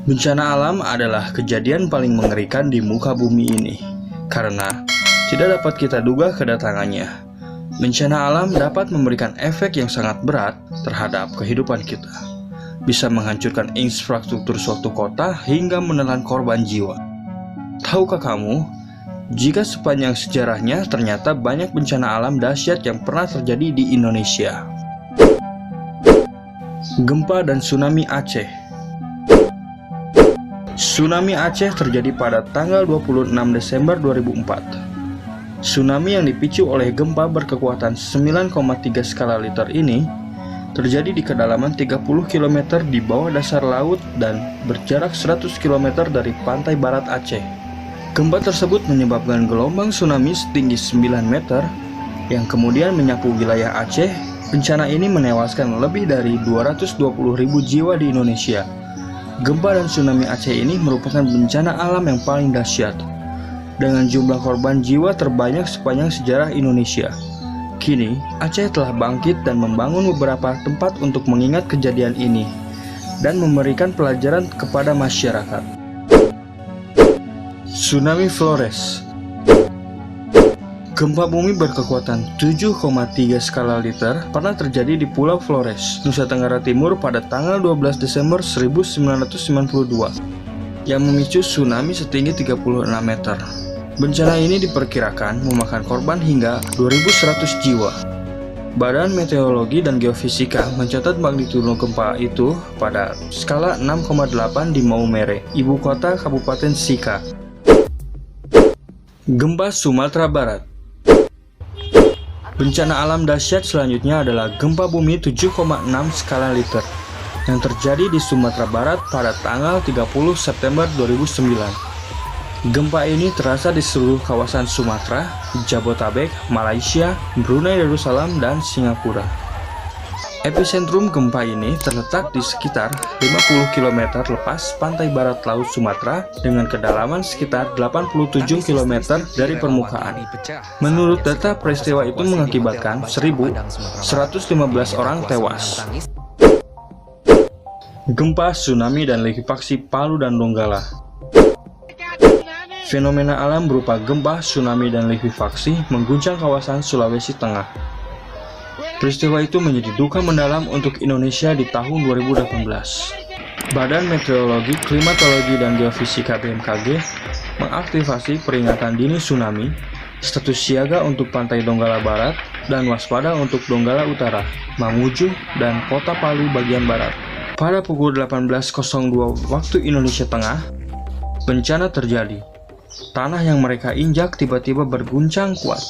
Bencana alam adalah kejadian paling mengerikan di muka bumi ini, karena tidak dapat kita duga kedatangannya. Bencana alam dapat memberikan efek yang sangat berat terhadap kehidupan kita. Bisa menghancurkan infrastruktur suatu kota hingga menelan korban jiwa. Tahukah kamu, jika sepanjang sejarahnya ternyata banyak bencana alam dahsyat yang pernah terjadi di Indonesia. Gempa dan tsunami Aceh. Tsunami Aceh terjadi pada tanggal 26 Desember 2004. Tsunami yang dipicu oleh gempa berkekuatan 9,3 skala Richter ini terjadi di kedalaman 30 km di bawah dasar laut dan berjarak 100 km dari pantai barat Aceh. Gempa tersebut menyebabkan gelombang tsunami setinggi 9 meter yang kemudian menyapu wilayah Aceh. Bencana ini menewaskan lebih dari 220.000 jiwa di Indonesia. Gempa dan tsunami Aceh ini merupakan bencana alam yang paling dahsyat, dengan jumlah korban jiwa terbanyak sepanjang sejarah Indonesia. Kini, Aceh telah bangkit dan membangun beberapa tempat untuk mengingat kejadian ini dan memberikan pelajaran kepada masyarakat. Tsunami Flores. Gempa bumi berkekuatan 7,3 skala Richter pernah terjadi di Pulau Flores, Nusa Tenggara Timur pada tanggal 12 Desember 1992 yang memicu tsunami setinggi 36 meter. Bencana ini diperkirakan memakan korban hingga 2.100 jiwa. Badan Meteorologi dan Geofisika mencatat magnitudo gempa itu pada skala 6,8 di Maumere, ibu kota Kabupaten Sika. Gempa Sumatera Barat. Bencana alam dahsyat selanjutnya adalah gempa bumi 7,6 skala Richter yang terjadi di Sumatera Barat pada tanggal 30 September 2009. Gempa ini terasa di seluruh kawasan Sumatera, Jabotabek, Malaysia, Brunei Darussalam, dan Singapura. Epicentrum gempa ini terletak di sekitar 50 km lepas pantai barat laut Sumatera dengan kedalaman sekitar 87 km dari permukaan. Menurut data, peristiwa itu mengakibatkan 1.115 orang tewas. Gempa, tsunami, dan likuifaksi Palu dan Donggala. Fenomena alam berupa gempa, tsunami, dan likuifaksi mengguncang kawasan Sulawesi Tengah. Peristiwa itu menjadi duka mendalam untuk Indonesia di tahun 2018. Badan Meteorologi, Klimatologi, dan Geofisika BMKG mengaktifasi peringatan dini tsunami, status siaga untuk pantai Donggala Barat, dan waspada untuk Donggala Utara, Mamuju, dan kota Palu bagian barat. Pada pukul 18.02 waktu Indonesia Tengah, bencana terjadi. Tanah yang mereka injak tiba-tiba berguncang kuat.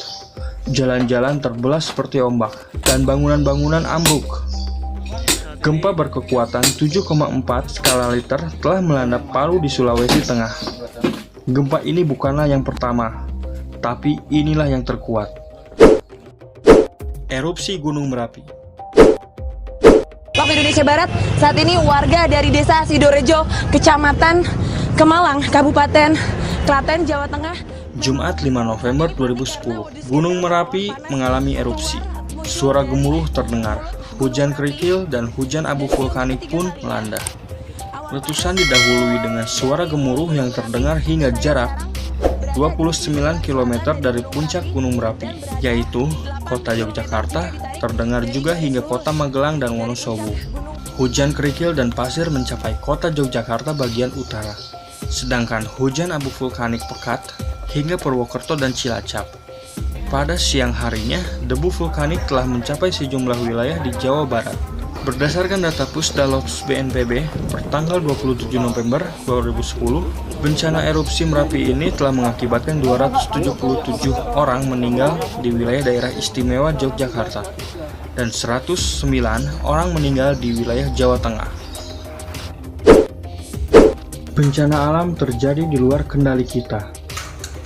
Jalan-jalan terbelah seperti ombak, dan bangunan-bangunan ambruk. Gempa berkekuatan 7,4 skala Richter telah melanda Palu di Sulawesi Tengah. Gempa ini bukanlah yang pertama, tapi inilah yang terkuat. Erupsi Gunung Merapi. Waktu Indonesia Barat, saat ini warga dari Desa Sidorejo, Kecamatan Kemalang, Kabupaten Klaten, Jawa Tengah. Jumat 5 November 2010, Gunung Merapi mengalami erupsi. Suara gemuruh terdengar, hujan kerikil dan hujan abu vulkanik pun melanda. Letusan didahului dengan suara gemuruh yang terdengar hingga jarak 29 km dari puncak Gunung Merapi, yaitu kota Yogyakarta, terdengar juga hingga kota Magelang dan Wonosobo. Hujan kerikil dan pasir mencapai kota Yogyakarta bagian utara, sedangkan hujan abu vulkanik pekat hingga Purwokerto dan Cilacap. Pada siang harinya, debu vulkanik telah mencapai sejumlah wilayah di Jawa Barat. Berdasarkan data Pusdalops BNPB per tanggal 27 November 2010, bencana erupsi Merapi ini telah mengakibatkan 277 orang meninggal di wilayah daerah istimewa Yogyakarta dan 109 orang meninggal di wilayah Jawa Tengah. Bencana alam terjadi di luar kendali kita.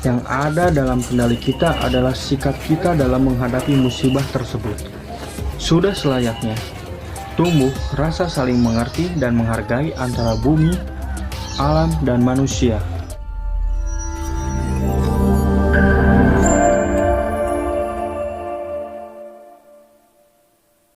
Yang ada dalam kendali kita adalah sikap kita dalam menghadapi musibah tersebut. Sudah selayaknya tumbuh rasa saling mengerti dan menghargai antara bumi, alam, dan manusia.